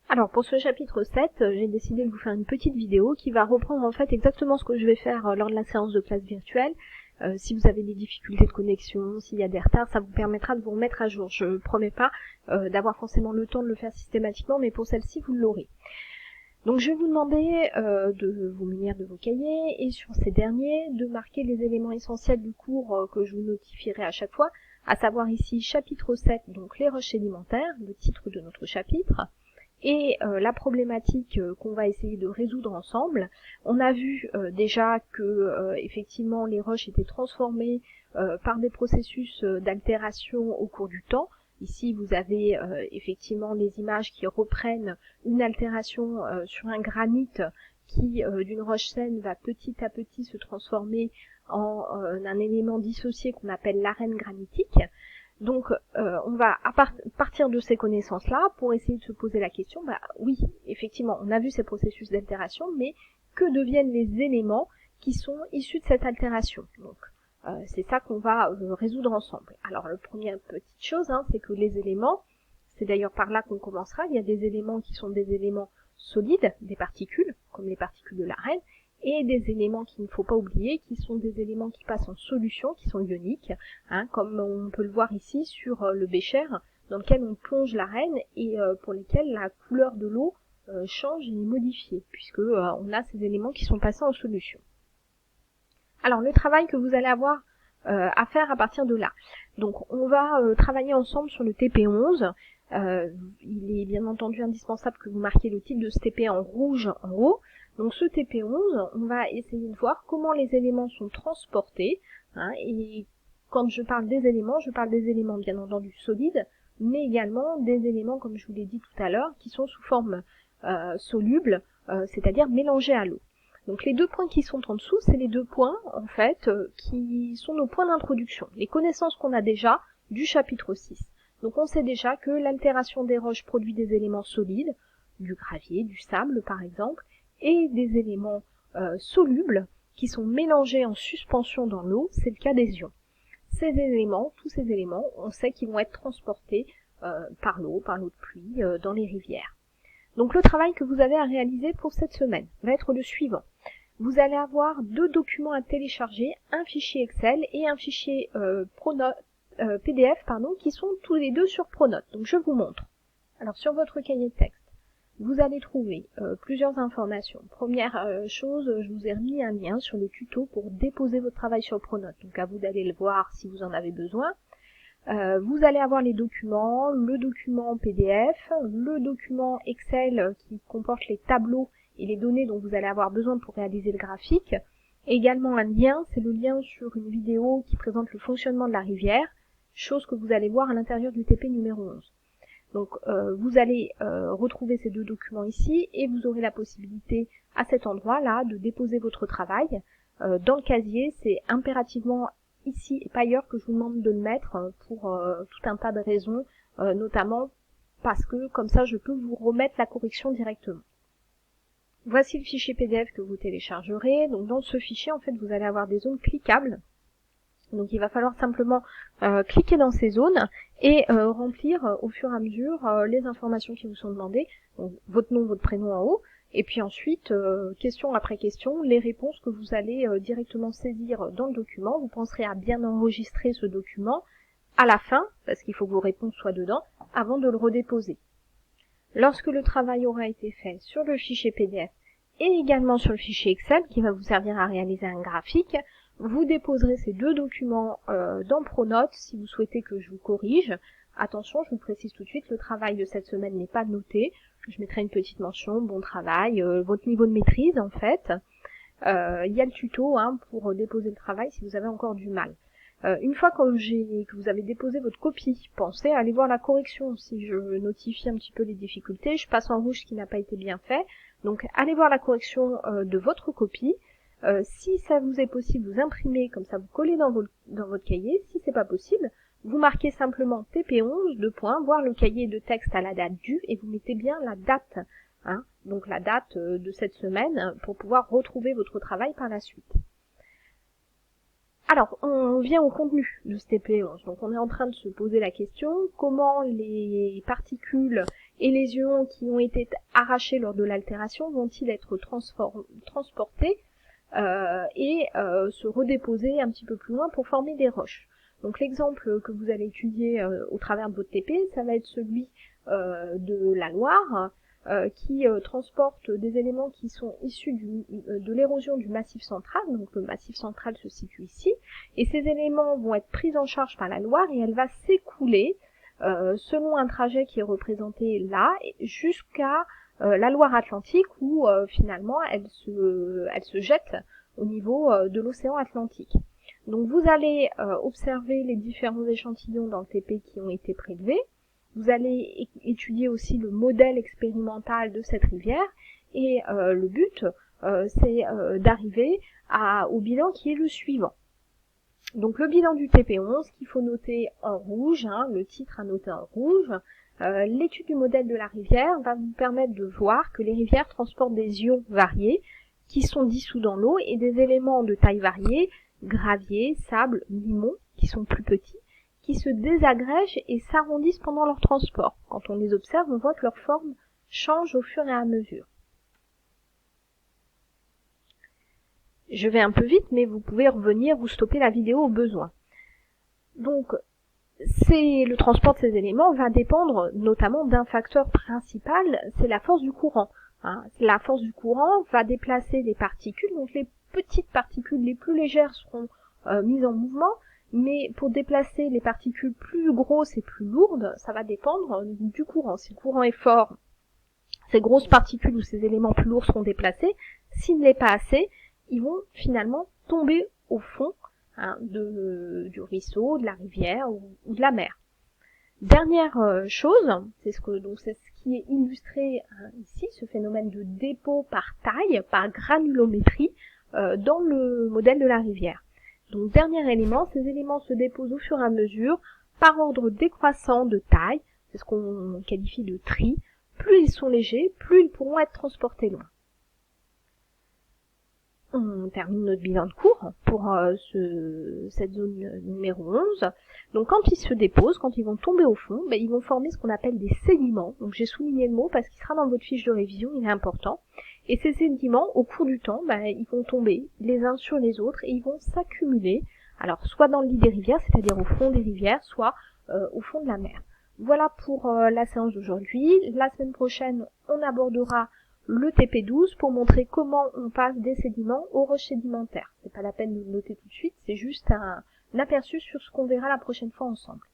Alors pour ce chapitre 7, j'ai décidé de vous faire une petite vidéo qui va reprendre en fait exactement ce que je vais faire lors de la séance de classe virtuelle. Si vous avez des difficultés de connexion, s'il y a des retards, ça vous permettra de vous remettre à jour. Je promets pas d'avoir forcément le temps de le faire systématiquement, mais pour celle-ci, vous l'aurez. Donc je vais vous demander de vous munir de vos cahiers et sur ces derniers, de marquer les éléments essentiels du cours que je vous notifierai à chaque fois, à savoir ici chapitre 7, donc les roches sédimentaires, le titre de notre chapitre, et la problématique qu'on va essayer de résoudre ensemble. On a vu déjà que effectivement les roches étaient transformées par des processus d'altération au cours du temps. Ici vous avez effectivement les images qui reprennent une altération sur un granit qui d'une roche saine va petit à petit se transformer en un élément dissocié qu'on appelle l'arène granitique. Donc on va partir de ces connaissances-là pour essayer de se poser la question, oui, effectivement, on a vu ces processus d'altération, mais que deviennent les éléments qui sont issus de cette altération? Donc c'est ça qu'on va résoudre ensemble. Alors la première petite chose, c'est que les éléments, c'est d'ailleurs par là qu'on commencera, il y a des éléments qui sont des éléments solides, des particules, comme les particules de l'arène, et des éléments qu'il ne faut pas oublier, qui sont des éléments qui passent en solution, qui sont ioniques, comme on peut le voir ici sur le bécher, dans lequel on plonge l'arène et pour lesquels la couleur de l'eau change et est modifiée, puisque on a ces éléments qui sont passés en solution. Alors le travail que vous allez avoir à faire à partir de là. Donc on va travailler ensemble sur le TP11. Il est bien entendu indispensable que vous marquiez le titre de ce TP en rouge en haut. Donc ce TP11, on va essayer de voir comment les éléments sont transportés. Et quand je parle des éléments bien entendu solides, mais également des éléments, comme je vous l'ai dit tout à l'heure, qui sont sous forme soluble, c'est-à-dire mélangés à l'eau. Donc les deux points qui sont en dessous, c'est les deux points, en fait, qui sont nos points d'introduction, les connaissances qu'on a déjà du chapitre 6. Donc on sait déjà que l'altération des roches produit des éléments solides, du gravier, du sable par exemple, et des éléments solubles qui sont mélangés en suspension dans l'eau, c'est le cas des ions. Tous ces éléments, on sait qu'ils vont être transportés par l'eau de pluie, dans les rivières. Donc le travail que vous avez à réaliser pour cette semaine va être le suivant. Vous allez avoir deux documents à télécharger, un fichier Excel et un fichier PDF qui sont tous les deux sur Pronote. Donc je vous montre. Alors sur votre cahier de texte, vous allez trouver plusieurs informations. Première chose, je vous ai remis un lien sur le tuto pour déposer votre travail sur Pronote. Donc à vous d'aller le voir si vous en avez besoin. Vous allez avoir les documents, le document PDF, le document Excel qui comporte les tableaux et les données dont vous allez avoir besoin pour réaliser le graphique. Et également un lien, c'est le lien sur une vidéo qui présente le fonctionnement de la rivière, chose que vous allez voir à l'intérieur du TP numéro 11. Donc vous allez retrouver ces deux documents ici et vous aurez la possibilité à cet endroit-là de déposer votre travail. Dans le casier, c'est impérativement ici et pas ailleurs que je vous demande de le mettre pour tout un tas de raisons, notamment parce que comme ça je peux vous remettre la correction directement. Voici le fichier PDF que vous téléchargerez. Donc dans ce fichier, en fait, vous allez avoir des zones cliquables. Donc il va falloir simplement cliquer dans ces zones et remplir au fur et à mesure les informations qui vous sont demandées. Donc, votre nom, votre prénom en haut. Et puis ensuite, question après question, les réponses que vous allez directement saisir dans le document. Vous penserez à bien enregistrer ce document à la fin, parce qu'il faut que vos réponses soient dedans, avant de le redéposer. Lorsque le travail aura été fait sur le fichier PDF et également sur le fichier Excel, qui va vous servir à réaliser un graphique, vous déposerez ces deux documents dans Pronote si vous souhaitez que je vous corrige. Attention, je vous précise tout de suite, le travail de cette semaine n'est pas noté. Je mettrai une petite mention, bon travail, votre niveau de maîtrise en fait. Il y a le tuto pour déposer le travail si vous avez encore du mal. Une fois que vous avez déposé votre copie, pensez à aller voir la correction. Si je notifie un petit peu les difficultés, je passe en rouge ce qui n'a pas été bien fait. Donc allez voir la correction de votre copie. Si ça vous est possible, vous imprimez, comme ça vous collez dans votre cahier. Si c'est pas possible, vous marquez simplement TP11, voir le cahier de texte à la date due, et vous mettez bien la date, donc la date de cette semaine, pour pouvoir retrouver votre travail par la suite. Alors, on vient au contenu de ce TP11. Donc on est en train de se poser la question, comment les particules et les ions qui ont été arrachés lors de l'altération vont-ils être transportés et se redéposer un petit peu plus loin pour former des roches. Donc l'exemple que vous allez étudier au travers de votre TP, ça va être celui de la Loire, qui transporte des éléments qui sont issus de l'érosion du Massif central. Donc le Massif central se situe ici, et ces éléments vont être pris en charge par la Loire et elle va s'écouler selon un trajet qui est représenté là jusqu'à la Loire-Atlantique où finalement elle se jette au niveau de l'océan Atlantique. Donc vous allez observer les différents échantillons dans le TP qui ont été prélevés. Vous allez étudier aussi le modèle expérimental de cette rivière et le but c'est d'arriver au bilan qui est le suivant. Donc le bilan du TP11 qu'il faut noter en rouge, le titre à noter en rouge. L'étude du modèle de la rivière va vous permettre de voir que les rivières transportent des ions variés qui sont dissous dans l'eau et des éléments de taille variée, gravier, sable, limon, qui sont plus petits, qui se désagrègent et s'arrondissent pendant leur transport. Quand on les observe, on voit que leur forme change au fur et à mesure. Je vais un peu vite, mais vous pouvez revenir ou stopper la vidéo au besoin. Donc, le transport de ces éléments va dépendre notamment d'un facteur principal, c'est la force du courant. La force du courant va déplacer les particules, donc les petites particules les plus légères seront mises en mouvement, mais pour déplacer les particules plus grosses et plus lourdes, ça va dépendre du courant. Si le courant est fort, ces grosses particules ou ces éléments plus lourds seront déplacés. S'il n'est pas assez, ils vont finalement tomber au fond du ruisseau, de la rivière ou de la mer. Dernière chose, c'est ce qui est illustré ici, ce phénomène de dépôt par taille, par granulométrie, dans le modèle de la rivière. Donc dernier élément, ces éléments se déposent au fur et à mesure, par ordre décroissant de taille, c'est ce qu'on qualifie de tri. Plus ils sont légers, plus ils pourront être transportés loin. On termine notre bilan de cours pour cette zone numéro 11. Donc quand ils se déposent, quand ils vont tomber au fond, ils vont former ce qu'on appelle des sédiments. Donc j'ai souligné le mot parce qu'il sera dans votre fiche de révision, il est important. Et ces sédiments, au cours du temps, ils vont tomber les uns sur les autres et ils vont s'accumuler, alors soit dans le lit des rivières, c'est-à-dire au fond des rivières, soit au fond de la mer. Voilà pour la séance d'aujourd'hui. La semaine prochaine, on abordera le TP12 pour montrer comment on passe des sédiments aux roches sédimentaires. C'est pas la peine de le noter tout de suite, c'est juste un aperçu sur ce qu'on verra la prochaine fois ensemble.